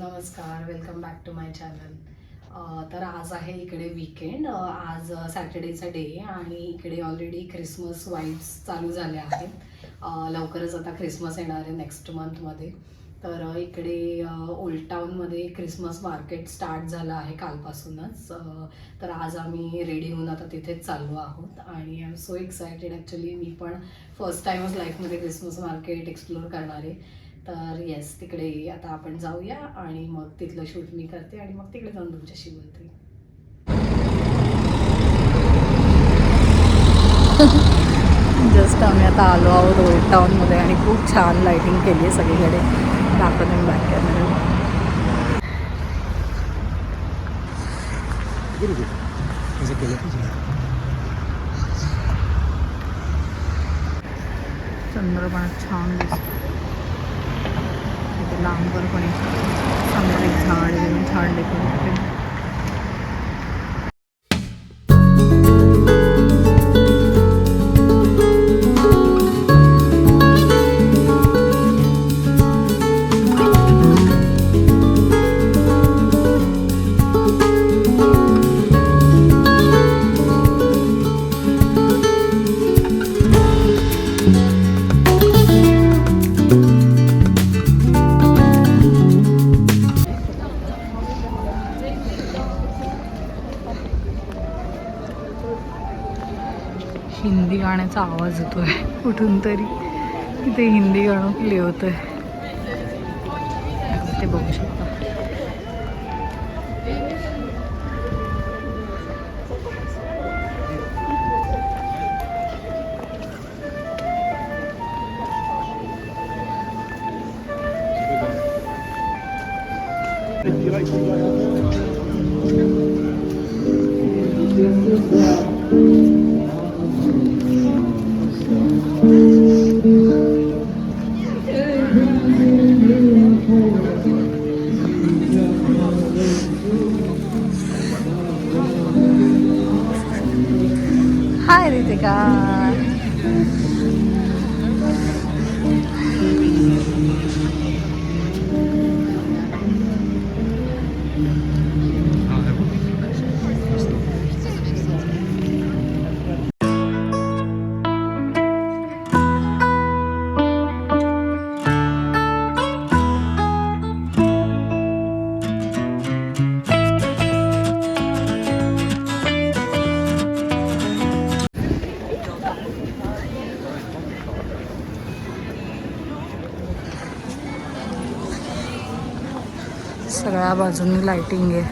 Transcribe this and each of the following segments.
नमस्कार, welcome back to my channel. तर आज आहे इकडे वीकेंड. आज सॅटर्डेचा डे आणि इकडे ऑलरेडी ख्रिसमस वाईब्स चालू झाल्या आहेत. लवकरच आता ख्रिसमस येणार आहे नेक्स्ट मंथमध्ये. तर इकडे ओल्ड टाऊनमध्ये ख्रिसमस मार्केट स्टार्ट झालं आहे कालपासूनच. तर आज आम्ही रेडी होऊन आता तिथेच चाललो आहोत आणि I am so excited. Actually मी पण फर्स्ट टाईमच लाईफमध्ये ख्रिसमस मार्केट एक्सप्लोअर करणार आहे. तर येस, तिकडे आता आपण जाऊया आणि मग तिथलं शूट मी करते आणि मग तिकडे जाऊन तुमच्याशी बोलते. जस्ट आम्ही आता आलो आहोत ओल्ड टाऊनमध्ये आणि खूप छान लाईटिंग केली आहे सगळीकडे. दाखवते मी बॅक कॅमेरा. चंद्रपण छान दिसतो. लांबवर पण एक चांगलं एक झाड घेऊन छान डेकोरेट. हिंदी गाण्याचा आवाज येतोय कुठून तरी. इथे हिंदी गाणं प्ले होतंय, ते बघू शकता. हाय रितिका. सगळ्या बाजूंनी लाइटिंग आहे.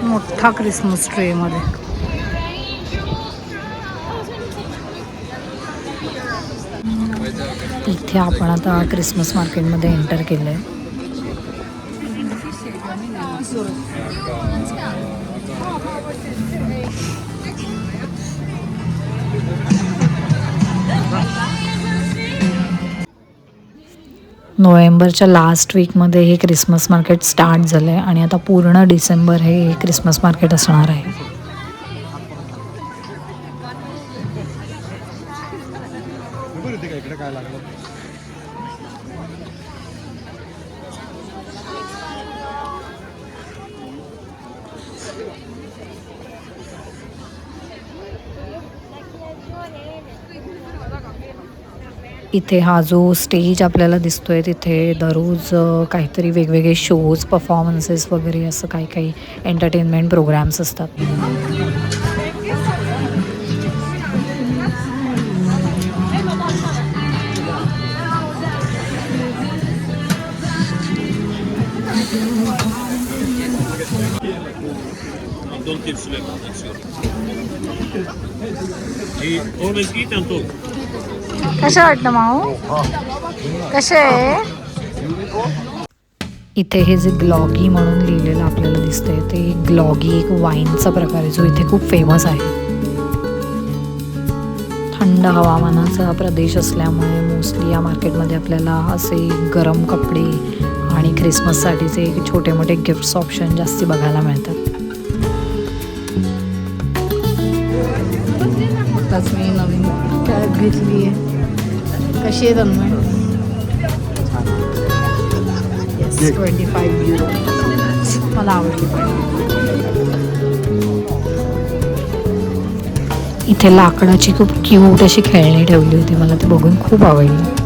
मोठा क्रिसमस ट्री मध्ये. इथे आपण आता क्रिसमस मार्केटमध्ये एंटर केलं आहे. नोव्हेंबरच्या लास्ट वीकमध्ये हे क्रिसमस मार्केट स्टार्ट झालं आहे आणि आता पूर्ण डिसेंबर हे क्रिसमस मार्केट असणार आहे. इथे हा जो स्टेज आपल्याला दिसतोय तिथे दररोज काहीतरी वेगवेगळे शोज, परफॉर्मन्सेस वगैरे असं काही काही एंटरटेनमेंट प्रोग्राम्स असतात. कसं वाटतं माऊ? कसे आहे? इथे हे जे ग्लॉगी म्हणून लिहिलेलं आपल्याला दिसतंय ते ग्लॉगी एक वाईनचा प्रकार आहे जो इथे खूप फेमस आहे. थंड हवामानाचा प्रदेश असल्यामुळे मोस्टली या मार्केटमध्ये आपल्याला असे गरम कपडे आणि ख्रिसमससाठीचे छोटे मोठे गिफ्ट्स ऑप्शन जास्ती बघायला मिळतात. आताच मी नवीन कॅब घेतली आहे. कशी आहे तन्मय? Yes, 25 euro. मला आवडली पण. इथे लाकडाची खूप क्यूट अशी खेळणी ठेवली होती, मला ती बघून खूप आवडली.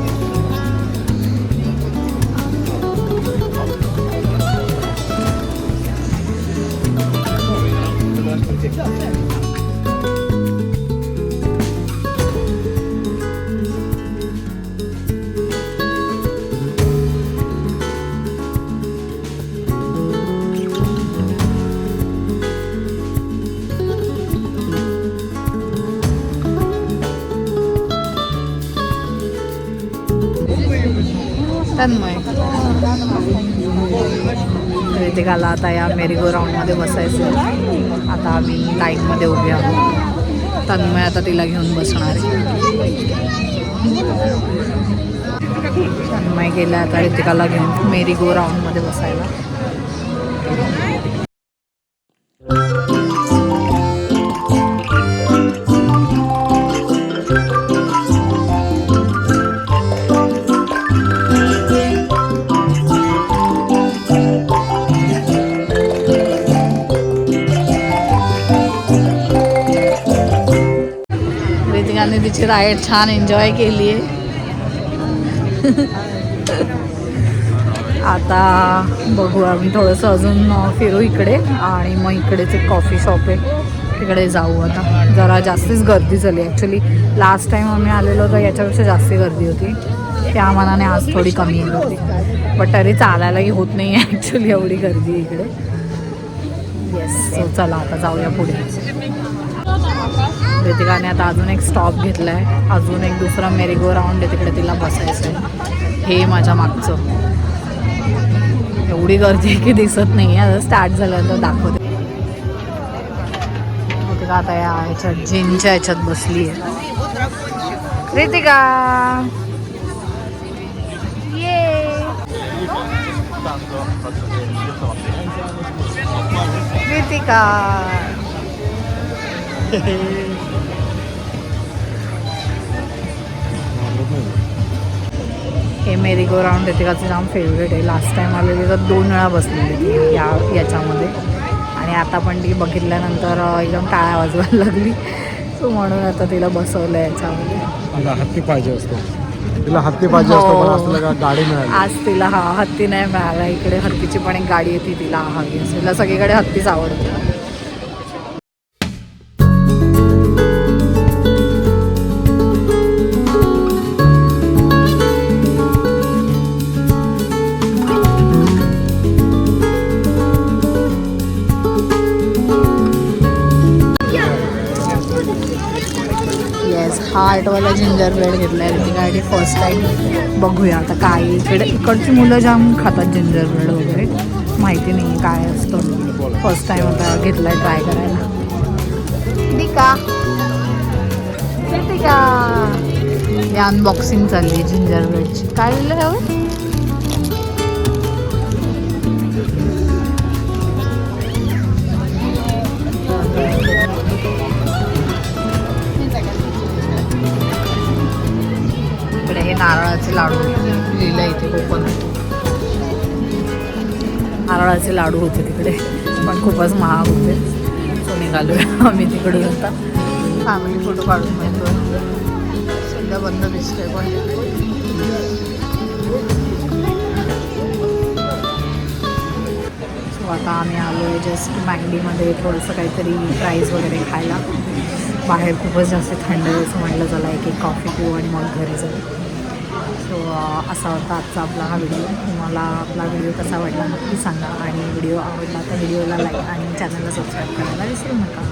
तन्मय रितिकाला आता या मेरीगो राऊंडमध्ये बसायचं. आता आम्ही लाईनमध्ये उभे आहोत. तन्मय आता तिला घेऊन बसणार आहे. तन्मय गेला आता रितिकाला घेऊन मेरीगो राऊंडमध्ये बसायला. रितिकाने तिची राईड छान एन्जॉय केली आहे. आता बघू आम्ही थोडंसं अजून फिरू इकडे आणि मग इकडेच एक कॉफी शॉप आहे तिकडे जाऊ. आता जरा जास्तीच गर्दी झाली. ॲक्च्युली लास्ट टाईम आम्ही आलेलो तर याच्यापेक्षा जास्ती गर्दी होती. त्या मानाने आज थोडी कमी गर्दी, बट तरी चालायलाही होत नाही आहे ॲक्च्युली एवढी गर्दी इकडे. येस, सो चला आता जाऊया पुढे. रितिकाने आता अजून एक स्टॉप घेतला आहे. अजून एक दुसरा मेरीगो राऊंड आहे तिकडे तिला बसायचं आहे. हे माझ्या मागचं. एवढी गर्दी की दिसत नाही आहे. आता स्टार्ट झाल्यानंतर दाखवते. रितिका आता या ह्याच्यात जिनच्या ह्याच्यात बसली आहे. रितिका ये रितिका हे मेरीगो राऊंड रितिकाचं जाम फेवरेट आहे. लास्ट टाईम आलेली तर 2 वेळा बसलेली ती याच्यामध्ये आणि आता पण ती बघितल्यानंतर एकदम टाळ्या वाजवायला लागली. सो म्हणून आता तिला बसवलं याच्यामध्ये. हत्ती पाहिजे असतो तिला, हत्ती पाहिजे असतो पण आज तिला गाडी मिळाली. आज तिला हत्ती नाही मिळाला. इकडे हत्तीची पण एक गाडी येते तिला हवी असेल. तिला सगळीकडे हत्तीच आवडते. हार्टवाला जिंजर ब्रेड घेतला आहे रितिकासाठी फर्स्ट टाईम. बघूया आता काय इकडची मुलं जाम खातात जिंजर ब्रेड वगैरे. माहिती नाही काय असतं. फर्स्ट टाईम आता घेतला आहे ट्राय करायला. रितिका रितिका हे अनबॉक्सिंग चालली आहे जिंजर ब्रेडची. काय दिलं यावर? हे नारळाचे लाडू लिहिलं इथे कोकोनट. नारळाचे लाडू होते तिकडे पण खूपच महाग होते. सो निघालो आम्ही तिकडून. आता फॅमिली फोटो काढून मिळतो. सध्या बंद दिसतोय पण सो आता आम्ही आलो आहे जस्ट मॅगडीमध्ये थोडंसं काहीतरी फ्राईज वगैरे खायला. बाहेर खूपच जास्त थंड आहे. असं म्हटलं चला एक कॉफी पिऊ आणि मग घरी जाऊ. सो असा होता आजचा आपला हा व्हिडिओ. तुम्हाला आपला व्हिडिओ कसा वाटला नक्की सांगा आणि व्हिडिओ आवडला तर व्हिडिओला लाईक आणि चॅनलला सबस्क्राईब करायला विसरू नका.